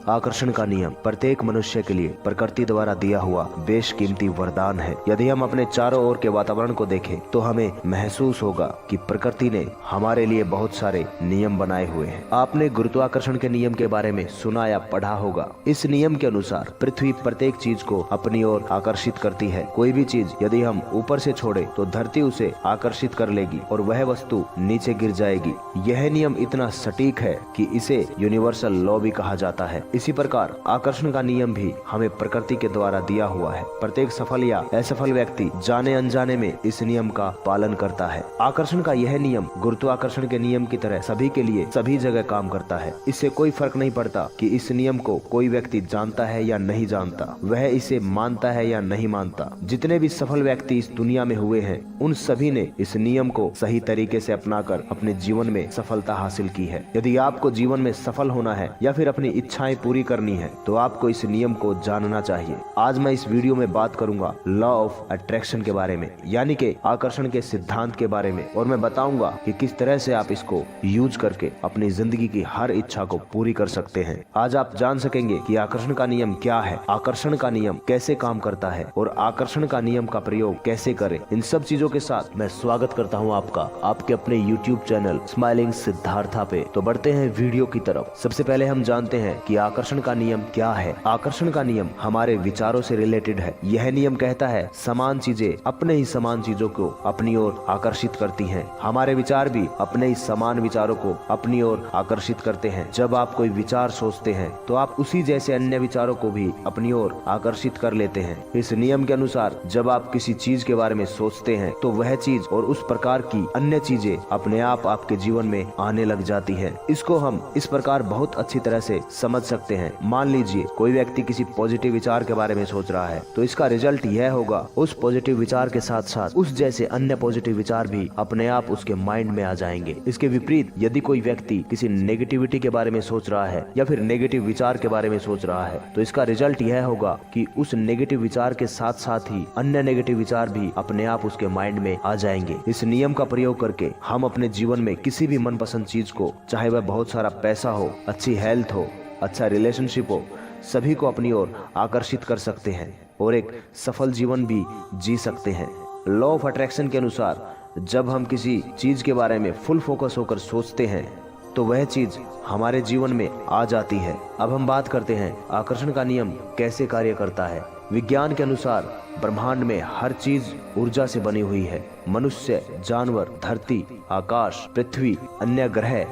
आकर्षण का नियम प्रत्येक मनुष्य के लिए प्रकृति द्वारा दिया हुआ बेशकीमती वरदान है। यदि हम अपने चारों ओर के वातावरण को देखें तो हमें महसूस होगा कि प्रकृति ने हमारे लिए बहुत सारे नियम बनाए हुए हैं। आपने गुरुत्वाकर्षण के नियम के बारे में सुना या पढ़ा होगा। इस नियम के अनुसार पृथ्वी प्रत्येक चीज को अपनी ओर आकर्षित करती है। कोई भी चीज यदि हम ऊपर से छोड़े तो धरती उसे आकर्षित कर लेगी और वह वस्तु नीचे गिर जाएगी। यह नियम इतना सटीक है कि इसे यूनिवर्सल लॉ भी कहा जाता है। इसी प्रकार आकर्षण का नियम भी हमें प्रकृति के द्वारा दिया हुआ है। प्रत्येक सफल या असफल व्यक्ति जाने अनजाने में इस नियम का पालन करता है। आकर्षण का यह नियम गुरुत्वाकर्षण के नियम की तरह सभी के लिए सभी जगह काम करता है। इससे कोई फर्क नहीं पड़ता कि इस नियम को कोई व्यक्ति जानता है या नहीं जानता, वह इसे मानता है या नहीं मानता। जितने भी सफल व्यक्ति इस दुनिया में हुए हैं उन सभी ने इस नियम को सही तरीके से अपनाकर अपने जीवन में सफलता हासिल की है। यदि आपको जीवन में सफल होना है या फिर अपनी इच्छाएं पूरी करनी है तो आपको इस नियम को जानना चाहिए। आज मैं इस वीडियो में बात करूंगा लॉ ऑफ अट्रैक्शन के बारे में, यानी कि आकर्षण के सिद्धांत के बारे में, और मैं बताऊंगा कि किस तरह से आप इसको यूज करके अपनी जिंदगी की हर इच्छा को पूरी कर सकते हैं। आज आप जान सकेंगे कि आकर्षण का नियम क्या है, आकर्षण का नियम कैसे काम करता है और आकर्षण का नियम का प्रयोग कैसे करें। इन सब चीजों के साथ मैं स्वागत करता हूँ आपका आपके अपने YouTube चैनल स्माइलिंग सिद्धार्था पे। तो बढ़ते हैं वीडियो की तरफ। सबसे पहले हम जानते हैं कि आकर्षण का नियम क्या है। आकर्षण का नियम हमारे विचारों से रिलेटेड है। यह नियम कहता है समान चीजें अपने ही समान चीजों को अपनी ओर आकर्षित करती हैं। हमारे विचार भी अपने ही समान विचारों को अपनी ओर आकर्षित करते हैं। जब आप कोई विचार सोचते हैं तो आप उसी जैसे अन्य विचारों को भी अपनी ओर आकर्षित कर लेते हैं। इस नियम के अनुसार जब आप किसी चीज के बारे में सोचते हैं तो वह चीज और उस प्रकार की अन्य चीजें अपने आप आपके जीवन में आने लग जाती हैं। इसको हम इस प्रकार बहुत अच्छी तरह से समझ सकते हैं। मान लीजिए कोई व्यक्ति किसी पॉजिटिव विचार के बारे में सोच रहा है तो इसका रिजल्ट यह होगा उस पॉजिटिव विचार के साथ साथ उस जैसे अन्य पॉजिटिव विचार भी अपने आप उसके माइंड में आ जाएंगे। इसके विपरीत यदि कोई व्यक्ति किसी नेगेटिविटी के बारे में सोच रहा है या फिर नेगेटिव विचार के बारे में सोच रहा है तो इसका रिजल्ट यह होगा कि उस नेगेटिव विचार के साथ साथ ही अन्य नेगेटिव विचार भी अपने आप उसके माइंड में आ जाएंगे। इस नियम का प्रयोग करके हम अपने जीवन में किसी भी मनपसंद चीज को, चाहे वह बहुत सारा पैसा हो, अच्छी हेल्थ हो, अच्छा रिलेशनशिप हो, सभी को अपनी ओर आकर्षित कर सकते हैं और एक सफल जीवन भी जी सकते हैं। लॉ ऑफ अट्रैक्शन के अनुसार जब हम किसी चीज के बारे में फुल फोकस होकर सोचते हैं तो वह चीज हमारे जीवन में आ जाती है। अब हम बात करते हैं आकर्षण का नियम कैसे कार्य करता है। विज्ञान के अनुसार ब्रह्मांड में हर चीज ऊर्जा से बनी हुई है। मनुष्य, जानवर, धरती, आकाश, पृथ्वी, अन्य ग्रह,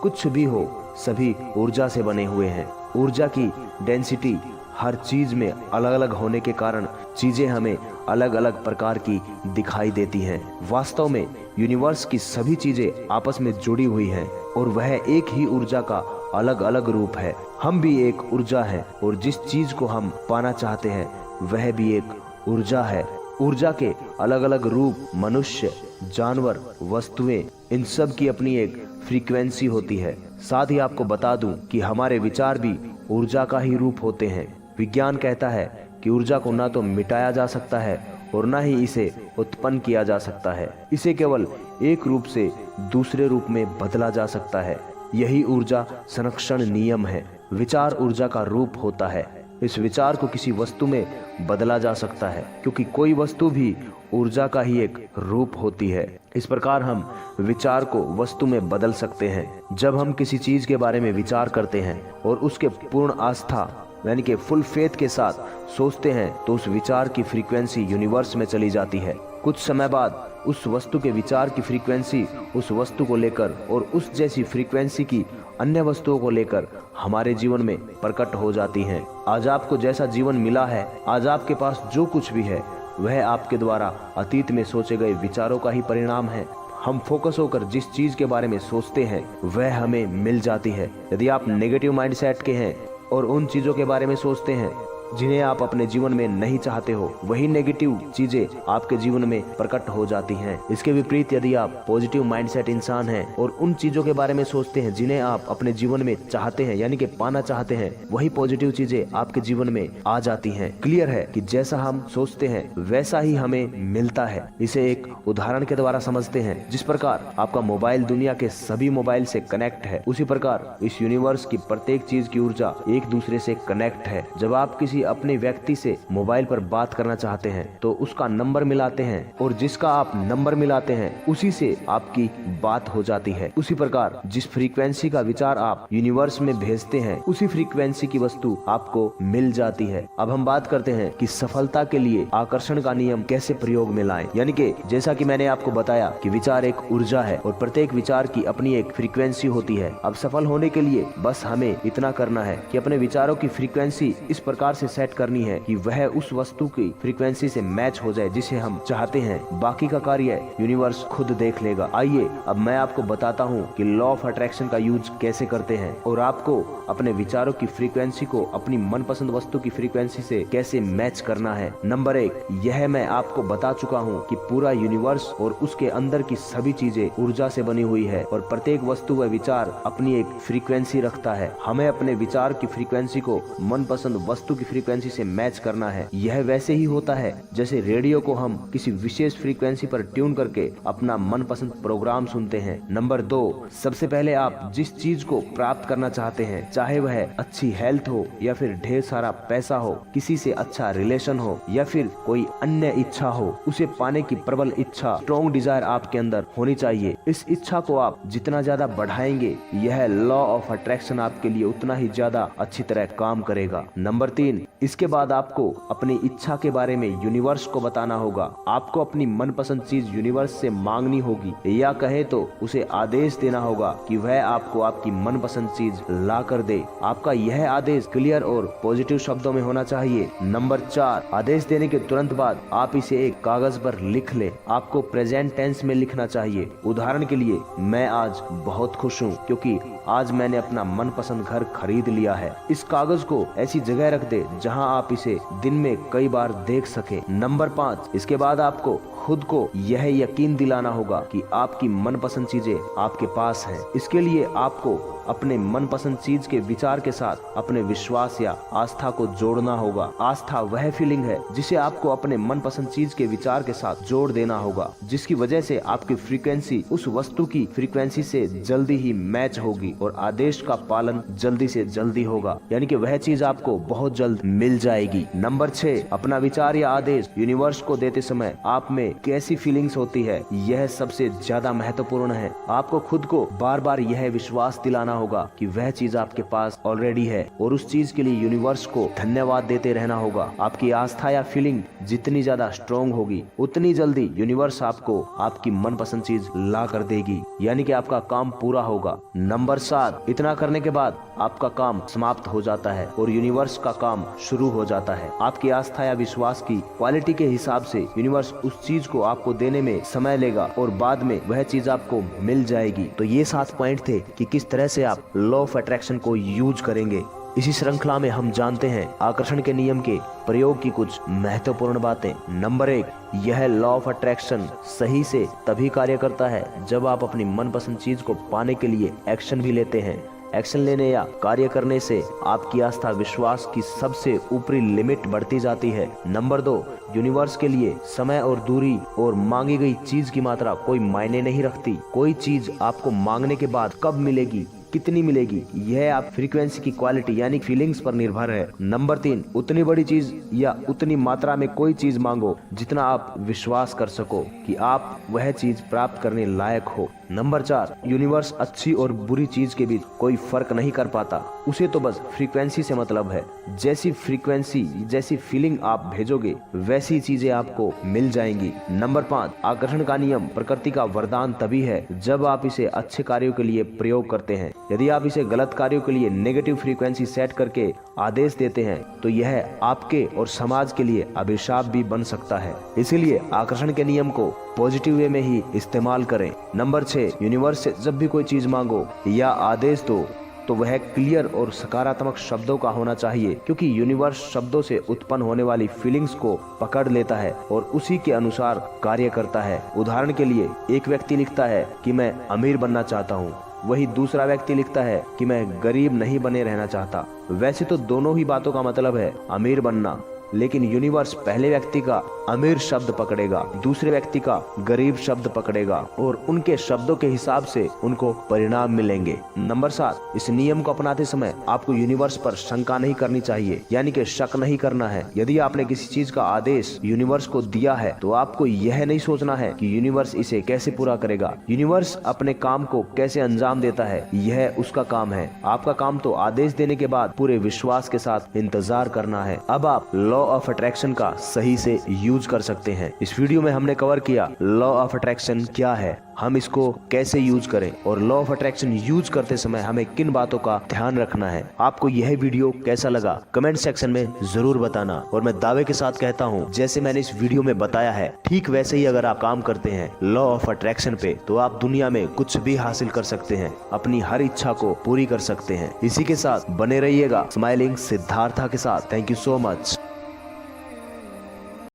कुछ भी हो, सभी ऊर्जा से बने हुए हैं। ऊर्जा की डेंसिटी हर चीज में अलग अलग होने के कारण चीजें हमें अलग अलग प्रकार की दिखाई देती हैं। वास्तव में यूनिवर्स की सभी चीजें आपस में जुड़ी हुई हैं और वह एक ही ऊर्जा का अलग अलग रूप है। हम भी एक ऊर्जा है और जिस चीज को हम पाना चाहते हैं वह भी एक ऊर्जा है। ऊर्जा के अलग अलग रूप, मनुष्य, जानवर, वस्तुएं, इन सब की अपनी एक फ्रीक्वेंसी होती है। साथ ही आपको बता दूं कि हमारे विचार भी ऊर्जा का ही रूप होते हैं। विज्ञान कहता है कि ऊर्जा को ना तो मिटाया जा सकता है और ना ही इसे उत्पन्न किया जा सकता है। इसे केवल एक रूप से दूसरे रूप में बदला जा सकता है। यही ऊर्जा संरक्षण नियम है। विचार ऊर्जा का रूप होता है। इस विचार को किसी वस्तु में बदला जा सकता है क्योंकि कोई वस्तु भी ऊर्जा का ही एक रूप होती है। इस प्रकार हम विचार को वस्तु में बदल सकते हैं। जब हम किसी चीज के बारे में विचार करते हैं और उसके पूर्ण आस्था यानी कि फुल फेथ के साथ सोचते हैं तो उस विचार की फ्रीक्वेंसी यूनिवर्स में चली जाती है। कुछ समय बाद उस वस्तु के विचार की फ्रीक्वेंसी उस वस्तु को लेकर और उस जैसी फ्रीक्वेंसी की अन्य वस्तुओं को लेकर हमारे जीवन में प्रकट हो जाती हैं। आज आपको जैसा जीवन मिला है, आज आपके पास जो कुछ भी है, वह आपके द्वारा अतीत में सोचे गए विचारों का ही परिणाम है। हम फोकस होकर जिस चीज के बारे में सोचते हैं वह हमें मिल जाती है। यदि आप नेगेटिव माइंडसेट के हैं और उन चीजों के बारे में सोचते हैं जिन्हें आप अपने जीवन में नहीं चाहते हो, वही नेगेटिव चीजें आपके जीवन में प्रकट हो जाती हैं। इसके विपरीत यदि आप पॉजिटिव माइंडसेट इंसान हैं और उन चीजों के बारे में सोचते हैं जिन्हें आप अपने जीवन में चाहते हैं, यानी कि पाना चाहते हैं, वही पॉजिटिव चीजें आपके जीवन में आ जाती हैं। क्लियर है कि जैसा हम सोचते हैं वैसा ही हमें मिलता है। इसे एक उदाहरण के द्वारा समझते हैं। जिस प्रकार आपका मोबाइल दुनिया के सभी मोबाइल से कनेक्ट है, उसी प्रकार इस यूनिवर्स की प्रत्येक चीज की ऊर्जा एक दूसरे से कनेक्ट है। जब आप किसी अपने व्यक्ति से मोबाइल पर बात करना चाहते हैं तो उसका नंबर मिलाते हैं और जिसका आप नंबर मिलाते हैं उसी से आपकी बात हो जाती है। उसी प्रकार जिस फ्रीक्वेंसी का विचार आप यूनिवर्स में भेजते हैं उसी फ्रीक्वेंसी की वस्तु आपको मिल जाती है। अब हम बात करते हैं कि सफलता के लिए आकर्षण का नियम कैसे प्रयोग में लाएं। यानी कि जैसा कि मैंने आपको बताया कि विचार एक ऊर्जा है और प्रत्येक विचार की अपनी एक फ्रीक्वेंसी होती है। अब सफल होने के लिए बस हमें इतना करना है कि अपने विचारों की फ्रीक्वेंसी इस प्रकार से सेट करनी है कि वह उस वस्तु की फ्रीक्वेंसी से मैच हो जाए जिसे हम चाहते हैं। बाकी का कार्य यूनिवर्स खुद देख लेगा। आइए अब मैं आपको बताता हूँ कि लॉ ऑफ अट्रैक्शन का यूज कैसे करते हैं और आपको अपने विचारों की फ्रीक्वेंसी को अपनी मनपसंद वस्तु की फ्रीक्वेंसी से कैसे मैच करना है। नंबर 1, यह मैं आपको बता चुका हूँ कि पूरा यूनिवर्स और उसके अंदर की सभी चीजें ऊर्जा से बनी हुई है और प्रत्येक वस्तु व विचार अपनी एक फ्रीक्वेंसी रखता है। हमें अपने विचार की फ्रीक्वेंसी को मनपसंद वस्तु की फ्रीक्वेंसी से मैच करना है। यह वैसे ही होता है जैसे रेडियो को हम किसी विशेष फ्रीक्वेंसी पर ट्यून करके अपना मनपसंद प्रोग्राम सुनते हैं। नंबर 2, सबसे पहले आप जिस चीज को प्राप्त करना चाहते हैं, चाहे वह अच्छी हेल्थ हो या फिर ढेर सारा पैसा हो, किसी से अच्छा रिलेशन हो या फिर कोई अन्य इच्छा हो, उसे पाने की प्रबल इच्छा, स्ट्रॉन्ग डिजायर आपके अंदर होनी चाहिए। इस इच्छा को आप जितना ज्यादा बढ़ाएंगे, यह लॉ ऑफ अट्रैक्शन आपके लिए उतना ही ज्यादा अच्छी तरह काम करेगा। नंबर 3, इसके बाद आपको अपनी इच्छा के बारे में यूनिवर्स को बताना होगा। आपको अपनी मनपसंद चीज यूनिवर्स से मांगनी होगी या कहे तो उसे आदेश देना होगा कि वह आपको आपकी मनपसंद चीज ला कर दे। आपका यह आदेश क्लियर और पॉजिटिव शब्दों में होना चाहिए। नंबर 4, आदेश देने के तुरंत बाद आप इसे एक कागज पर लिख ले। आपको प्रेजेंट टेंस में लिखना चाहिए। उदाहरण के लिए, मैं आज बहुत खुश हूँ क्योंकि आज मैंने अपना मनपसंद घर खरीद लिया है। इस कागज को ऐसी जगह रख दे जहां आप इसे दिन में कई बार देख सके। नंबर 5, इसके बाद आपको खुद को यह यकीन दिलाना होगा कि आपकी मनपसंद चीजें आपके पास हैं। इसके लिए आपको अपने मनपसंद चीज के विचार के साथ अपने विश्वास या आस्था को जोड़ना होगा। आस्था वह फीलिंग है जिसे आपको अपने मनपसंद चीज के विचार के साथ जोड़ देना होगा, जिसकी वजह से आपकी फ्रीक्वेंसी उस वस्तु की फ्रीक्वेंसी से जल्दी ही मैच होगी और आदेश का पालन जल्दी से जल्दी होगा, यानी कि वह चीज आपको बहुत जल्द मिल जाएगी। नंबर 6, अपना विचार या आदेश यूनिवर्स को देते समय आप में कैसी फीलिंग्स होती है, यह सबसे ज्यादा महत्वपूर्ण है। आपको खुद को बार बार यह विश्वास दिलाना होगा कि वह चीज आपके पास ऑलरेडी है और उस चीज के लिए यूनिवर्स को धन्यवाद देते रहना होगा। आपकी आस्था या फीलिंग जितनी ज्यादा स्ट्रॉन्ग होगी, उतनी जल्दी यूनिवर्स आपको आपकी मनपसंद चीज ला कर देगी, यानी कि आपका काम पूरा होगा। नंबर 7, इतना करने के बाद आपका काम समाप्त हो जाता है और यूनिवर्स का काम शुरू हो जाता है। आपकी आस्था या विश्वास की क्वालिटी के हिसाब से यूनिवर्स उस चीज को आपको देने में समय लेगा और बाद में वह चीज आपको मिल जाएगी। तो ये 7 पॉइंट थे कि किस तरह से आप लॉ ऑफ अट्रैक्शन को यूज करेंगे। इसी श्रृंखला में हम जानते हैं आकर्षण के नियम के प्रयोग की कुछ महत्वपूर्ण बातें। नंबर 1, यह लॉ ऑफ अट्रैक्शन सही से तभी कार्य करता है जब आप अपनी मनपसंद चीज को पाने के लिए एक्शन भी लेते हैं। एक्शन लेने या कार्य करने से आपकी आस्था विश्वास की सबसे ऊपरी लिमिट बढ़ती जाती है। नंबर 2, यूनिवर्स के लिए समय और दूरी और मांगी गई चीज की मात्रा कोई मायने नहीं रखती। कोई चीज आपको मांगने के बाद कब मिलेगी, कितनी मिलेगी, यह आप फ्रीक्वेंसी की क्वालिटी यानी फीलिंग्स पर निर्भर है। नंबर 3, उतनी बड़ी चीज या उतनी मात्रा में कोई चीज मांगो जितना आप विश्वास कर सको कि आप वह चीज प्राप्त करने लायक हो। नंबर 4, यूनिवर्स अच्छी और बुरी चीज के बीच कोई फर्क नहीं कर पाता, उसे तो बस फ्रीक्वेंसी से मतलब है। जैसी फ्रीक्वेंसी, जैसी फीलिंग आप भेजोगे वैसी चीजें आपको मिल जाएंगी। नंबर 5, आकर्षण का नियम प्रकृति का वरदान तभी है जब आप इसे अच्छे कार्यों के लिए प्रयोग करते हैं। यदि आप इसे गलत कार्यों के लिए नेगेटिव फ्रीक्वेंसी सेट करके आदेश देते हैं तो यह आपके और समाज के लिए अभिशाप भी बन सकता है। इसीलिए आकर्षण के नियम को पॉजिटिव वे में ही इस्तेमाल करें। नंबर 6, यूनिवर्स से जब भी कोई चीज मांगो या आदेश दो तो वह क्लियर और सकारात्मक शब्दों का होना चाहिए, क्योंकि यूनिवर्स शब्दों से उत्पन्न होने वाली फीलिंग्स को पकड़ लेता है और उसी के अनुसार कार्य करता है। उदाहरण के लिए, एक व्यक्ति लिखता है कि मैं अमीर बनना चाहता हूँ, वही दूसरा व्यक्ति लिखता है कि मैं गरीब नहीं बने रहना चाहता। वैसे तो दोनों ही बातों का मतलब है अमीर बनना, लेकिन यूनिवर्स पहले व्यक्ति का अमीर शब्द पकड़ेगा, दूसरे व्यक्ति का गरीब शब्द पकड़ेगा और उनके शब्दों के हिसाब से उनको परिणाम मिलेंगे। नंबर 7, इस नियम को अपनाते समय आपको यूनिवर्स पर शंका नहीं करनी चाहिए, यानी कि शक नहीं करना है। यदि आपने किसी चीज का आदेश यूनिवर्स को दिया है तो आपको यह नहीं सोचना है कि यूनिवर्स इसे कैसे पूरा करेगा। यूनिवर्स अपने काम को कैसे अंजाम देता है, यह उसका काम है। आपका काम तो आदेश देने के बाद पूरे विश्वास के साथ इंतजार करना है। अब आप लॉ ऑफ अट्रैक्शन का सही से यूज कर सकते हैं। इस वीडियो में हमने कवर किया लॉ ऑफ अट्रैक्शन क्या है, हम इसको कैसे यूज करें और लॉ ऑफ अट्रैक्शन यूज करते समय हमें किन बातों का ध्यान रखना है। आपको यह वीडियो कैसा लगा कमेंट सेक्शन में जरूर बताना। और मैं दावे के साथ कहता हूँ, जैसे मैंने इस वीडियो में बताया है, ठीक वैसे ही अगर आप काम करते हैं लॉ ऑफ अट्रैक्शन पे, तो आप दुनिया में कुछ भी हासिल कर सकते हैं, अपनी हर इच्छा को पूरी कर सकते हैं। इसी के साथ बने रहिएगा स्माइलिंग सिद्धार्था के साथ। Thank you so much.